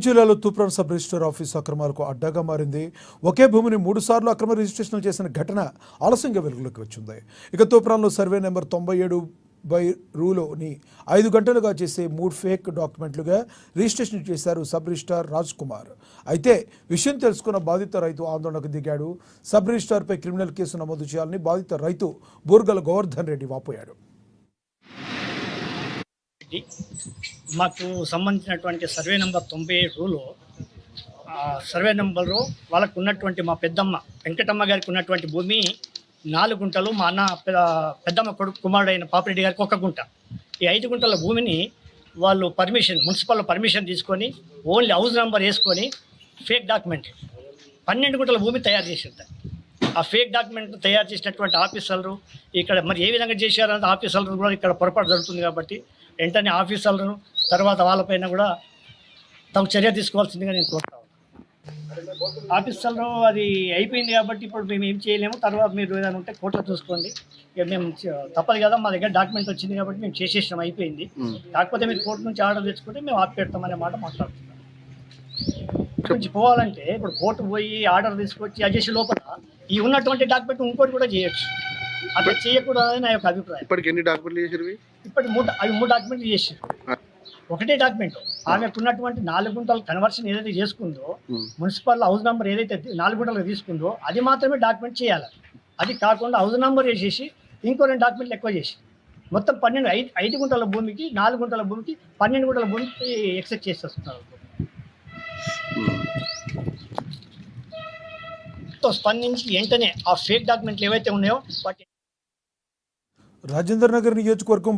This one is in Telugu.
జిల్లాలో తూప్రాన్ సబ్ రిజిస్టర్ ఆఫీసు అక్రమాలకు అడ్డాగా మారింది. ఒకే భూమిని 3 సార్లు అక్రమ రిజిస్ట్రేషన్లు చేసిన ఘటన ఆలస్యంగా వెలుగులోకి వచ్చింది. ఇక తూప్రాన్లో సర్వే నెంబర్ 97/రూలోని 5 గంటలుగా చేసే 3 ఫేక్ డాక్యుమెంట్లుగా రిజిస్ట్రేషన్ చేశారు సబ్ రిజిస్ట్రార్ రాజ్ కుమార్. అయితే విషయం తెలుసుకున్న బాధిత రైతు ఆందోళనకు దిగాడు. సబ్ రిజిస్ట్రార్పై క్రిమినల్ కేసు నమోదు చేయాలని బాధిత రైతు బూర్గల గోవర్ధన్ రెడ్డి వాపోయాడు. మాకు సంబంధించినటువంటి సర్వే నెంబర్ 97లో సర్వే నెంబరు వాళ్ళకు ఉన్నటువంటి మా పెద్దమ్మ వెంకటమ్మ గారికి ఉన్నటువంటి భూమి 4 గుంటలు, మా అన్న పెద్దమ్మ కొడుకు కుమారుడైన పాపిరెడ్డి గారికి 1 గుంట. ఈ 5 గుంటల భూమిని వాళ్ళు మున్సిపల్ పర్మిషన్ తీసుకొని ఓన్లీ హౌస్ నెంబర్ వేసుకొని ఫేక్ డాక్యుమెంట్ 12 గుంటల భూమి తయారు చేసింది. ఆ ఫేక్ డాక్యుమెంట్ తయారు చేసినటువంటి ఆఫీసర్లు ఇక్కడ మరి ఏ విధంగా చేశారన్నది ఆఫీసర్లు కూడా ఇక్కడ పొరపాటు జరుగుతుంది. కాబట్టి వెంటనే ఆఫీసర్లను తర్వాత వాళ్ళపైన కూడా తమ చర్య తీసుకోవాల్సిందిగా నేను కోరుతాను. ఆఫీసర్లు అది అయిపోయింది కాబట్టి ఇప్పుడు మేము ఏం చేయలేము. తర్వాత మీరు ఏదైనా ఉంటే కోర్టులో చూసుకోండి. ఇక మేము తప్పదు కదా, మా దగ్గర డాక్యుమెంట్ వచ్చింది కాబట్టి మేము చేసేసాం, అయిపోయింది. కాకపోతే మీరు కోర్టు నుంచి ఆర్డర్ తెచ్చుకుంటే మేము ఆపిపెడతామనే మాట మాట్లాడుతున్నాం. నుంచి పోవాలంటే ఇప్పుడు కోర్టు పోయి ఆర్డర్ తీసుకొచ్చి అది చేసే లోపల ఈ ఉన్నటువంటి డాక్యుమెంట్ ఇంకోటి కూడా చేయొచ్చు. అట్లా చేయకూడదని నా యొక్క అభిప్రాయం. ఇప్పటికి ఎన్ని డాక్యుమెంట్లు చేసారు? ఇప్పటి 3 డాక్యుమెంట్లు చేసారు. ఒకటే డాక్యుమెంట్ ఆమెకు ఉన్నటువంటి 4 గుంటల కన్వర్షన్ ఏదైతే చేసుకుందో, మున్సిపల్ హౌస్ నెంబర్ ఏదైతే 4 గుంటలకు తీసుకుందో అది మాత్రమే డాక్యుమెంట్ చేయాలి. అది కాకుండా హౌస్ నెంబర్ వేసేసి ఇంకో 2 డాక్యుమెంట్లు ఎక్కువ చేసి మొత్తం 5 గుంటల భూమికి 4 గుంటల భూమికి 12 గుంటల భూమికి ఎక్సెప్ట్ చేసేస్తున్నారు. స్పందించి వెంటనే ఆ ఫేక్ డాక్యుమెంట్లు ఏవైతే ఉన్నాయో వాటి రాజేంద్ర నగర్ నియోజకవర్గం